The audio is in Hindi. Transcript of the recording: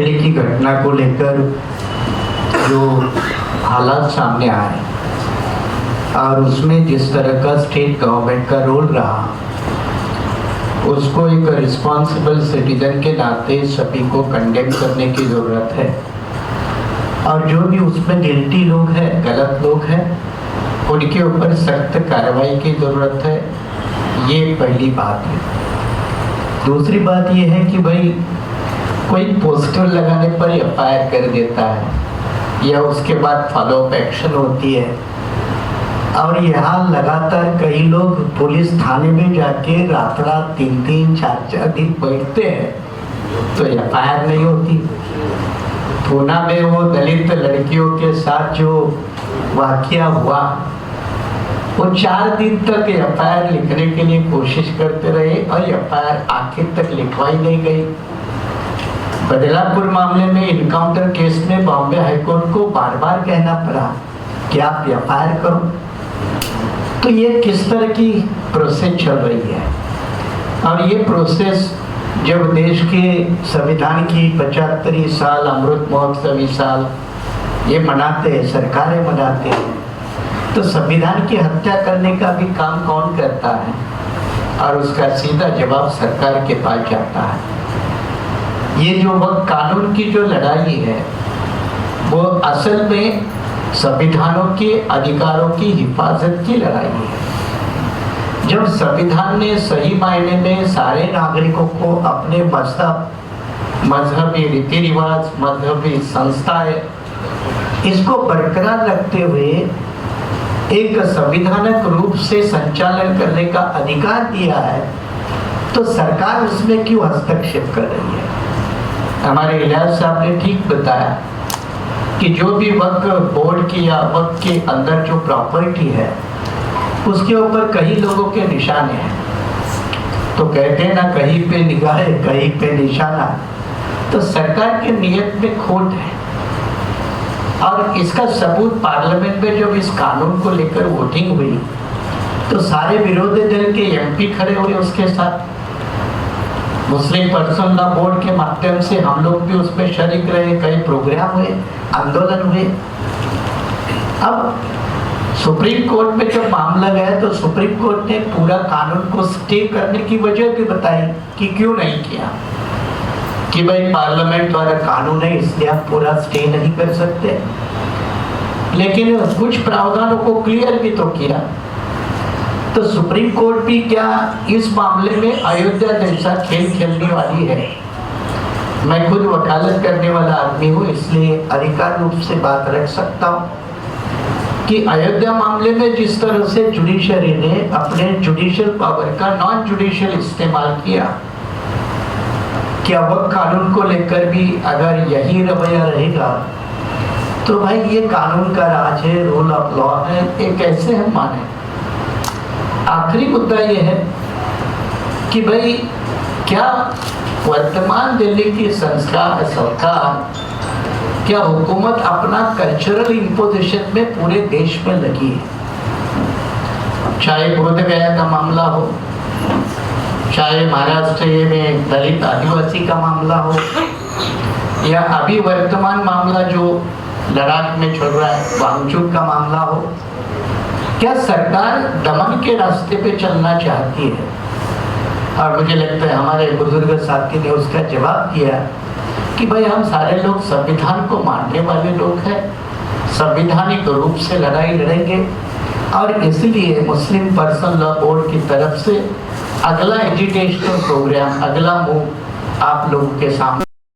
दिल्ली की घटना को लेकर जो हालात सामने आए और उसमें जिस तरह का स्टेट गवर्नमेंट का रोल रहा, उसको एक रिस्पॉन्सिबल सिटीजन के नाते सभी को कंडेम करने की ज़रूरत है। और जो भी उसमें गिल्टी लोग हैं, गलत लोग हैं, उनके ऊपर सख्त कार्रवाई की ज़रूरत है। ये पहली बात है। दूसरी बात ये है कि भाई कोई पोस्टर लगाने पर एफआईआर कर देता है या उसके बाद फॉलोअप एक्शन होती है, और यहाँ लगातार कई लोग पुलिस थाने में जाके रात रात 3-3, 4-4 दिन बैठते हैं तो एफआईआर नहीं होती। पूना में वो दलित लड़कियों के साथ जो वाकया हुआ, वो 4 दिन तक एफआईआर लिखने के लिए कोशिश करते रहे और एफआईआर आखिर तक लिखवाई नहीं गई। बदलापुर मामले में इनकाउंटर केस में बॉम्बे हाईकोर्ट को बार बार कहना पड़ा कि आप एफआईआर करो। तो ये किस तरह की प्रोसेस चल रही है? और ये प्रोसेस जब देश के संविधान की 75वीं साल, अमृत महोत्सवी साल ये मनाते हैं, सरकारें मनाते हैं, तो संविधान की हत्या करने का भी काम कौन करता है? और उसका सीधा जवाब सरकार के पास जाता है। ये जो वक्त कानून की जो लड़ाई है, वो असल में संविधानों के अधिकारों की हिफाजत की लड़ाई है। जब संविधान ने सही मायने में सारे नागरिकों को अपने मजहबी रीति रिवाज, मजहबी संस्थाएं, इसको बरकरार रखते हुए एक संविधानिक रूप से संचालन करने का अधिकार दिया है, तो सरकार उसमें क्यों हस्तक्षेप कर रही है? हमारे इलाज साहब ने ठीक बताया कि जो भी वक्फ बोर्ड की या वक्फ के अंदर जो प्रॉपर्टी है, उसके ऊपर कई लोगों के निशाने हैं। तो कहते हैं ना, कहीं पे निगाह कहीं पे निशाना। तो सरकार के नियत में खोट है, और इसका सबूत पार्लियामेंट में जब इस कानून को लेकर वोटिंग हुई तो सारे विरोधी दल के एमपी खड़े हुए उसके साथ। मुस्लिम पर्सनल लॉ बोर्ड के माध्यम से हम लोग भी उसमें शरीक रहे, कई प्रोग्राम हुए, आंदोलन हुए। अब सुप्रीम कोर्ट में जब मामला गया तो सुप्रीम कोर्ट ने पूरा कानून को स्टे करने की वजह भी बताई कि क्यों नहीं किया, कि भाई पार्लियामेंट द्वारा कानून है इसलिए आप पूरा स्टे नहीं कर सकते। लेकिन कुछ प्रावधानों को क्लियर भी तो किया। तो सुप्रीम कोर्ट भी क्या इस मामले में अयोध्या जैसा खेल खेलने वाली है? मैं खुद वकालत करने वाला आदमी हूँ, इसलिए अधिकार रूप से बात रख सकता हूँ कि अयोध्या मामले में जिस तरह से जुडिशरी ने अपने जुडिशियल पावर का नॉन जुडिशियल इस्तेमाल किया, क्या वह कानून को लेकर भी अगर यही रवैया रहेगा तो भाई ये कानून का राज है, रूल ऑफ लॉ है, ये कैसे हम माने? आखिरी मुद्दा ये है कि भाई क्या वर्तमान दिल्ली की सरकार क्या हुकूमत अपना कल्चरल इंपोजिशन में पूरे देश में लगी है? चाहे बोध गया का मामला हो, चाहे महाराष्ट्र में दलित आदिवासी का मामला हो, या अभी वर्तमान मामला जो लद्दाख में चल रहा है वांगचुक का मामला हो, क्या सरकार दमन के रास्ते पे चलना चाहती है? और मुझे लगता है हमारे बुजुर्ग साथी ने उसका जवाब दिया कि भाई हम सारे लोग संविधान को मानने वाले लोग हैं, संवैधानिक रूप से लड़ाई लड़ेंगे, और इसलिए मुस्लिम पर्सनल लॉ बोर्ड की तरफ से अगला एजुकेशनल प्रोग्राम, अगला मूव आप लोगों के सामने